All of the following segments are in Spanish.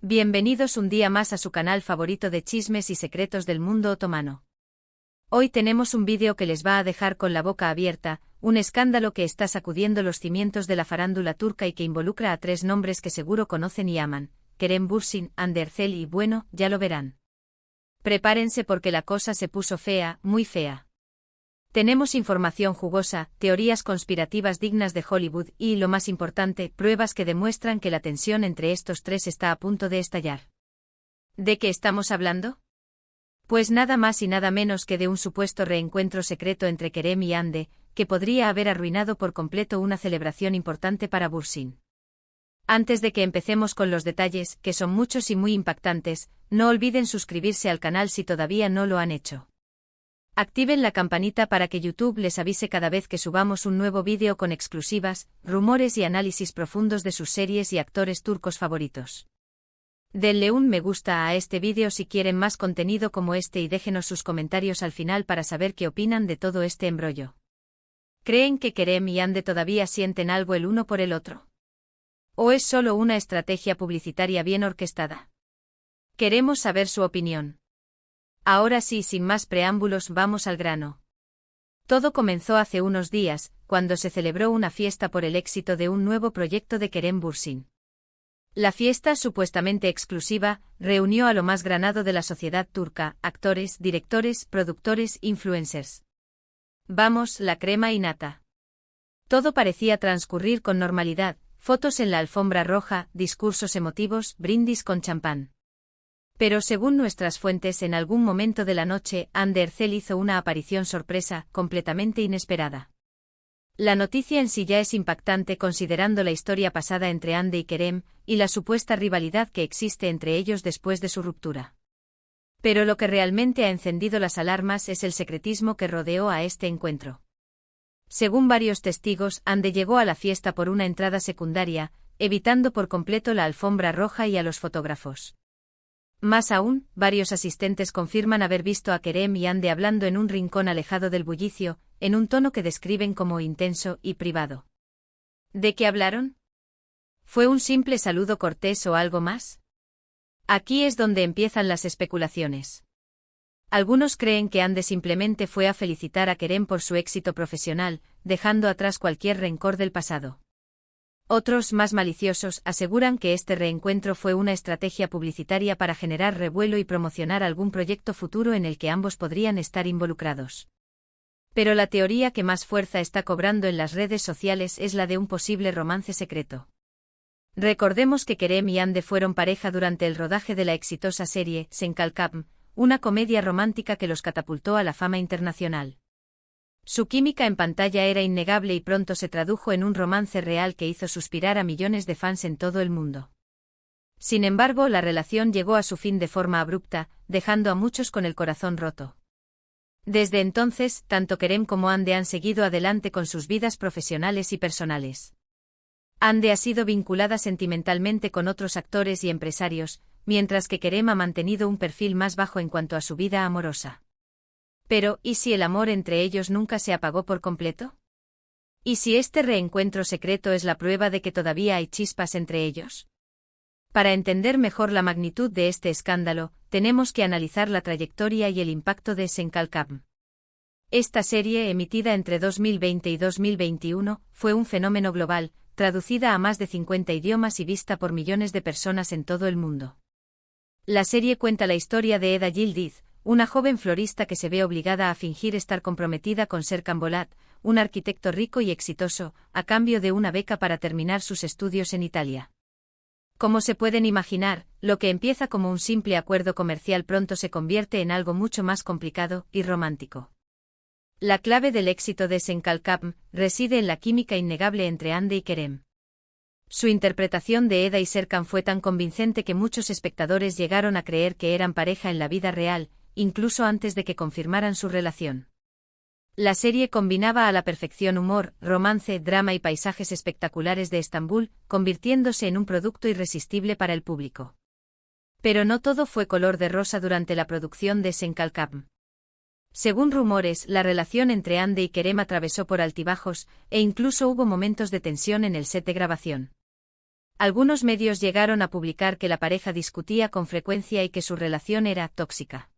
Bienvenidos un día más a su canal favorito de chismes y secretos del mundo otomano. Hoy tenemos un vídeo que les va a dejar con la boca abierta, un escándalo que está sacudiendo los cimientos de la farándula turca y que involucra a tres nombres que seguro conocen y aman: Kerem Bürsin, Hande Erçel y bueno, ya lo verán. Prepárense porque la cosa se puso fea, muy fea. Tenemos información jugosa, teorías conspirativas dignas de Hollywood y, lo más importante, pruebas que demuestran que la tensión entre estos tres está a punto de estallar. ¿De qué estamos hablando? Pues nada más y nada menos que de un supuesto reencuentro secreto entre Kerem y Hande, que podría haber arruinado por completo una celebración importante para Bürsin. Antes de que empecemos con los detalles, que son muchos y muy impactantes, no olviden suscribirse al canal si todavía no lo han hecho. Activen la campanita para que YouTube les avise cada vez que subamos un nuevo vídeo con exclusivas, rumores y análisis profundos de sus series y actores turcos favoritos. Denle un me gusta a este vídeo si quieren más contenido como este y déjenos sus comentarios al final para saber qué opinan de todo este embrollo. ¿Creen que Kerem y Hande todavía sienten algo el uno por el otro? ¿O es solo una estrategia publicitaria bien orquestada? Queremos saber su opinión. Ahora sí, sin más preámbulos, vamos al grano. Todo comenzó hace unos días, cuando se celebró una fiesta por el éxito de un nuevo proyecto de Kerem Bürsin. La fiesta, supuestamente exclusiva, reunió a lo más granado de la sociedad turca: actores, directores, productores, influencers. Vamos, la crema y nata. Todo parecía transcurrir con normalidad: fotos en la alfombra roja, discursos emotivos, brindis con champán. Pero según nuestras fuentes, en algún momento de la noche, Hande Erçel hizo una aparición sorpresa, completamente inesperada. La noticia en sí ya es impactante considerando la historia pasada entre Hande y Kerem, y la supuesta rivalidad que existe entre ellos después de su ruptura. Pero lo que realmente ha encendido las alarmas es el secretismo que rodeó a este encuentro. Según varios testigos, Hande llegó a la fiesta por una entrada secundaria, evitando por completo la alfombra roja y a los fotógrafos. Más aún, varios asistentes confirman haber visto a Kerem y Hande hablando en un rincón alejado del bullicio, en un tono que describen como intenso y privado. ¿De qué hablaron? ¿Fue un simple saludo cortés o algo más? Aquí es donde empiezan las especulaciones. Algunos creen que Hande simplemente fue a felicitar a Kerem por su éxito profesional, dejando atrás cualquier rencor del pasado. Otros, más maliciosos, aseguran que este reencuentro fue una estrategia publicitaria para generar revuelo y promocionar algún proyecto futuro en el que ambos podrían estar involucrados. Pero la teoría que más fuerza está cobrando en las redes sociales es la de un posible romance secreto. Recordemos que Kerem y Hande fueron pareja durante el rodaje de la exitosa serie Sen Kalkam, una comedia romántica que los catapultó a la fama internacional. Su química en pantalla era innegable y pronto se tradujo en un romance real que hizo suspirar a millones de fans en todo el mundo. Sin embargo, la relación llegó a su fin de forma abrupta, dejando a muchos con el corazón roto. Desde entonces, tanto Kerem como Hande han seguido adelante con sus vidas profesionales y personales. Hande ha sido vinculada sentimentalmente con otros actores y empresarios, mientras que Kerem ha mantenido un perfil más bajo en cuanto a su vida amorosa. Pero, ¿y si el amor entre ellos nunca se apagó por completo? ¿Y si este reencuentro secreto es la prueba de que todavía hay chispas entre ellos? Para entender mejor la magnitud de este escándalo, tenemos que analizar la trayectoria y el impacto de Sen Kalkam. Esta serie, emitida entre 2020 y 2021, fue un fenómeno global, traducida a más de 50 idiomas y vista por millones de personas en todo el mundo. La serie cuenta la historia de Eda Yildiz, una joven florista que se ve obligada a fingir estar comprometida con Serkan Bolat, un arquitecto rico y exitoso, a cambio de una beca para terminar sus estudios en Italia. Como se pueden imaginar, lo que empieza como un simple acuerdo comercial pronto se convierte en algo mucho más complicado y romántico. La clave del éxito de Sen Kalkam reside en la química innegable entre Hande y Kerem. Su interpretación de Eda y Serkan fue tan convincente que muchos espectadores llegaron a creer que eran pareja en la vida real, incluso antes de que confirmaran su relación. La serie combinaba a la perfección humor, romance, drama y paisajes espectaculares de Estambul, convirtiéndose en un producto irresistible para el público. Pero no todo fue color de rosa durante la producción de Sen Kalkam. Según rumores, la relación entre Hande y Kerem atravesó por altibajos, e incluso hubo momentos de tensión en el set de grabación. Algunos medios llegaron a publicar que la pareja discutía con frecuencia y que su relación era tóxica.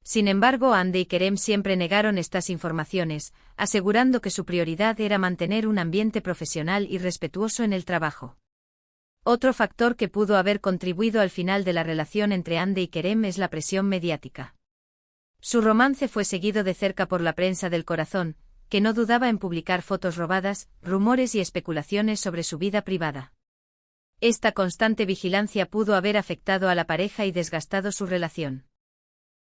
Sin embargo, Hande y Kerem siempre negaron estas informaciones, asegurando que su prioridad era mantener un ambiente profesional y respetuoso en el trabajo. Otro factor que pudo haber contribuido al final de la relación entre Hande y Kerem es la presión mediática. Su romance fue seguido de cerca por la prensa del corazón, que no dudaba en publicar fotos robadas, rumores y especulaciones sobre su vida privada. Esta constante vigilancia pudo haber afectado a la pareja y desgastado su relación.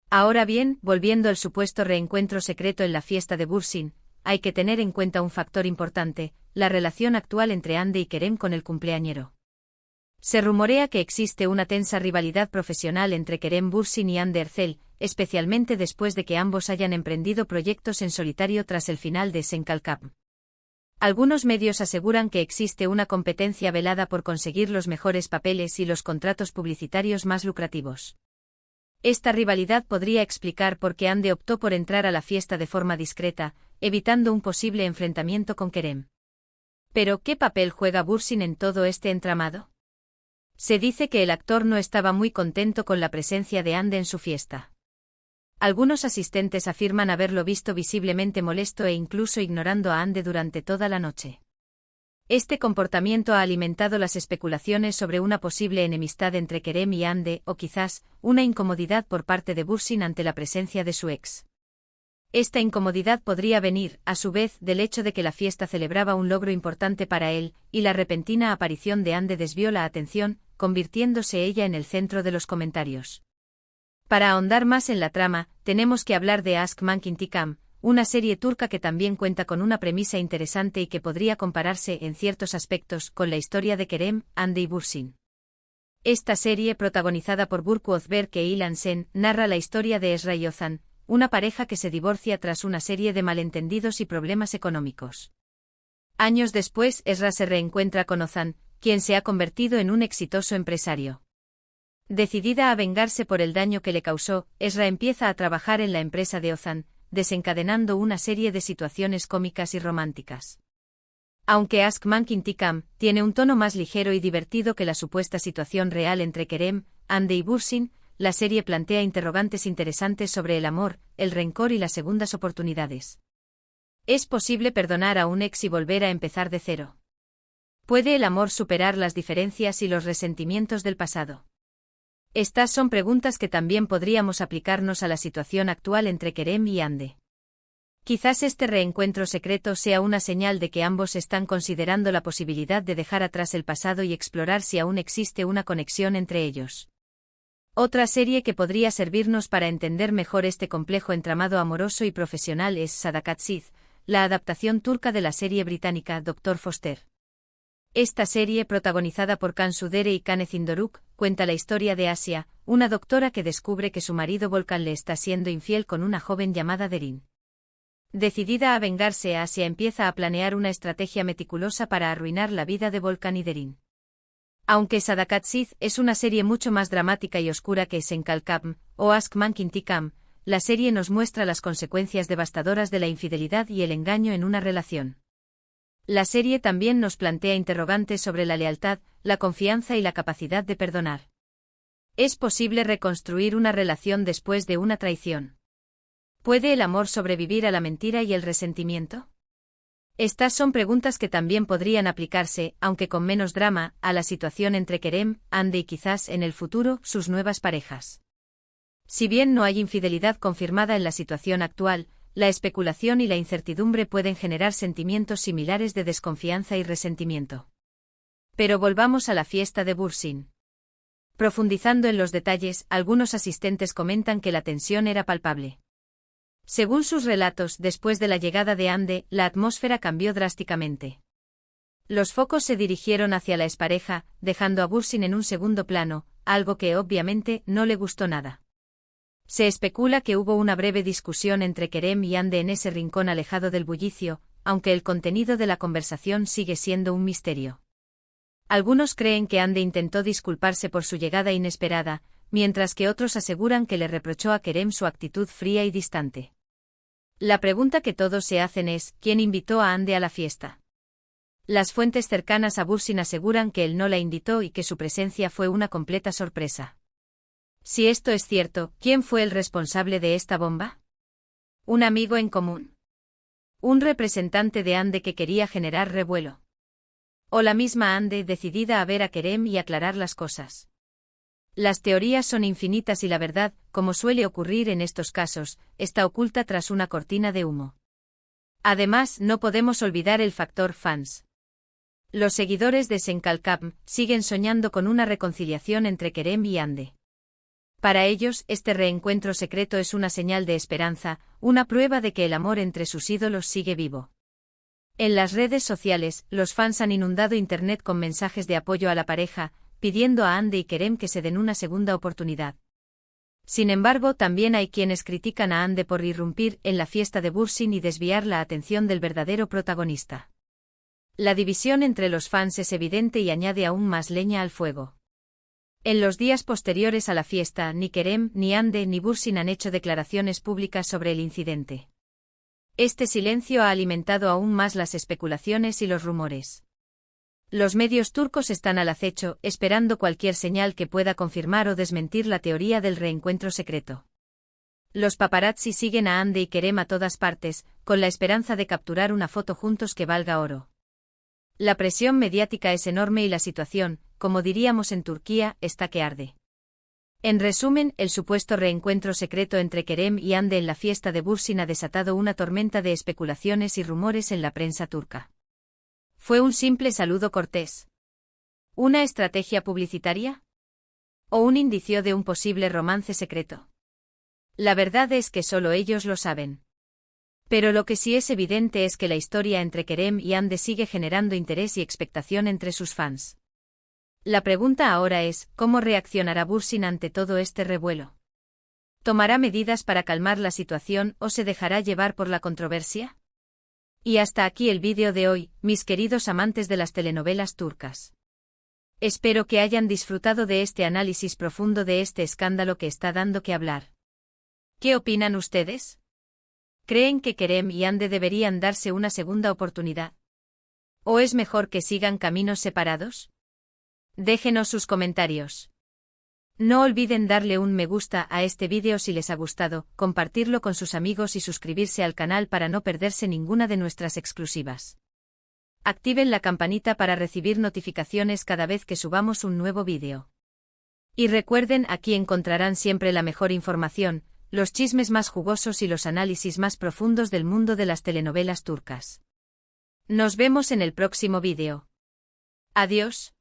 Ahora bien, volviendo al supuesto reencuentro secreto en la fiesta de Bursin, hay que tener en cuenta un factor importante, la relación actual entre Hande y Kerem con el cumpleañero. Se rumorea que existe una tensa rivalidad profesional entre Kerem Bürsin y Hande Erçel, especialmente después de que ambos hayan emprendido proyectos en solitario tras el final de Senkalkap. Algunos medios aseguran que existe una competencia velada por conseguir los mejores papeles y los contratos publicitarios más lucrativos. Esta rivalidad podría explicar por qué Hande optó por entrar a la fiesta de forma discreta, evitando un posible enfrentamiento con Kerem. Pero, ¿qué papel juega Bürsin en todo este entramado? Se dice que el actor no estaba muy contento con la presencia de Hande en su fiesta. Algunos asistentes afirman haberlo visto visiblemente molesto e incluso ignorando a Hande durante toda la noche. Este comportamiento ha alimentado las especulaciones sobre una posible enemistad entre Kerem y Hande o quizás una incomodidad por parte de Bürsin ante la presencia de su ex. Esta incomodidad podría venir, a su vez, del hecho de que la fiesta celebraba un logro importante para él, y la repentina aparición de Hande desvió la atención, convirtiéndose ella en el centro de los comentarios. Para ahondar más en la trama, tenemos que hablar de Aşk-Mank İntikam, una serie turca que también cuenta con una premisa interesante y que podría compararse en ciertos aspectos con la historia de Kerem, Hande y Bürsin. Esta serie, protagonizada por Burcu Özberk e İlhan Şen, narra la historia de Esra y Ozan, una pareja que se divorcia tras una serie de malentendidos y problemas económicos. Años después, Esra se reencuentra con Ozan, quien se ha convertido en un exitoso empresario. Decidida a vengarse por el daño que le causó, Esra empieza a trabajar en la empresa de Ozan, desencadenando una serie de situaciones cómicas y románticas. Aunque Aşk-Mank İntikam tiene un tono más ligero y divertido que la supuesta situación real entre Kerem, Hande y Bürsin, la serie plantea interrogantes interesantes sobre el amor, el rencor y las segundas oportunidades. ¿Es posible perdonar a un ex y volver a empezar de cero? ¿Puede el amor superar las diferencias y los resentimientos del pasado? Estas son preguntas que también podríamos aplicarnos a la situación actual entre Kerem y Hande. Quizás este reencuentro secreto sea una señal de que ambos están considerando la posibilidad de dejar atrás el pasado y explorar si aún existe una conexión entre ellos. Otra serie que podría servirnos para entender mejor este complejo entramado amoroso y profesional es Sadakatsizh, la adaptación turca de la serie británica Dr. Foster. Esta serie, protagonizada por Cansu Dere y Canecin Doruk, cuenta la historia de Asia, una doctora que descubre que su marido Volkan le está siendo infiel con una joven llamada Derin. Decidida a vengarse, Asia empieza a planear una estrategia meticulosa para arruinar la vida de Volkan y Derin. Aunque Sadakatsizh es una serie mucho más dramática y oscura que Senkalkap o Aşk-Mank İntikam, la serie nos muestra las consecuencias devastadoras de la infidelidad y el engaño en una relación. La serie también nos plantea interrogantes sobre la lealtad, la confianza y la capacidad de perdonar. ¿Es posible reconstruir una relación después de una traición? ¿Puede el amor sobrevivir a la mentira y el resentimiento? Estas son preguntas que también podrían aplicarse, aunque con menos drama, a la situación entre Kerem, Hande y quizás en el futuro, sus nuevas parejas. Si bien no hay infidelidad confirmada en la situación actual, la especulación y la incertidumbre pueden generar sentimientos similares de desconfianza y resentimiento. Pero volvamos a la fiesta de Bürsin. Profundizando en los detalles, algunos asistentes comentan que la tensión era palpable. Según sus relatos, después de la llegada de Hande, la atmósfera cambió drásticamente. Los focos se dirigieron hacia la expareja, dejando a Bürsin en un segundo plano, algo que obviamente no le gustó nada. Se especula que hubo una breve discusión entre Kerem y Hande en ese rincón alejado del bullicio, aunque el contenido de la conversación sigue siendo un misterio. Algunos creen que Hande intentó disculparse por su llegada inesperada, mientras que otros aseguran que le reprochó a Kerem su actitud fría y distante. La pregunta que todos se hacen es, ¿quién invitó a Hande a la fiesta? Las fuentes cercanas a Bursin aseguran que él no la invitó y que su presencia fue una completa sorpresa. Si esto es cierto, ¿quién fue el responsable de esta bomba? ¿Un amigo en común? ¿Un representante de Ande que quería generar revuelo? ¿O la misma Ande decidida a ver a Kerem y aclarar las cosas? Las teorías son infinitas y la verdad, como suele ocurrir en estos casos, está oculta tras una cortina de humo. Además, no podemos olvidar el factor fans. Los seguidores de Senkalkam siguen soñando con una reconciliación entre Kerem y Ande. Para ellos, este reencuentro secreto es una señal de esperanza, una prueba de que el amor entre sus ídolos sigue vivo. En las redes sociales, los fans han inundado Internet con mensajes de apoyo a la pareja, pidiendo a Ande y Kerem que se den una segunda oportunidad. Sin embargo, también hay quienes critican a Ande por irrumpir en la fiesta de Bursin y desviar la atención del verdadero protagonista. La división entre los fans es evidente y añade aún más leña al fuego. En los días posteriores a la fiesta, ni Kerem, ni Ande, ni Bursin han hecho declaraciones públicas sobre el incidente. Este silencio ha alimentado aún más las especulaciones y los rumores. Los medios turcos están al acecho, esperando cualquier señal que pueda confirmar o desmentir la teoría del reencuentro secreto. Los paparazzi siguen a Ande y Kerem a todas partes, con la esperanza de capturar una foto juntos que valga oro. La presión mediática es enorme y la situación, como diríamos en Turquía, está que arde. En resumen, el supuesto reencuentro secreto entre Kerem y Ande en la fiesta de Bursin ha desatado una tormenta de especulaciones y rumores en la prensa turca. ¿Fue un simple saludo cortés? ¿Una estrategia publicitaria? ¿O un indicio de un posible romance secreto? La verdad es que solo ellos lo saben. Pero lo que sí es evidente es que la historia entre Kerem y Ande sigue generando interés y expectación entre sus fans. La pregunta ahora es, ¿cómo reaccionará Bursin ante todo este revuelo? ¿Tomará medidas para calmar la situación o se dejará llevar por la controversia? Y hasta aquí el vídeo de hoy, mis queridos amantes de las telenovelas turcas. Espero que hayan disfrutado de este análisis profundo de este escándalo que está dando que hablar. ¿Qué opinan ustedes? ¿Creen que Kerem y Ande deberían darse una segunda oportunidad? ¿O es mejor que sigan caminos separados? Déjenos sus comentarios. No olviden darle un me gusta a este vídeo si les ha gustado, compartirlo con sus amigos y suscribirse al canal para no perderse ninguna de nuestras exclusivas. Activen la campanita para recibir notificaciones cada vez que subamos un nuevo vídeo. Y recuerden, aquí encontrarán siempre la mejor información, los chismes más jugosos y los análisis más profundos del mundo de las telenovelas turcas. Nos vemos en el próximo vídeo. Adiós.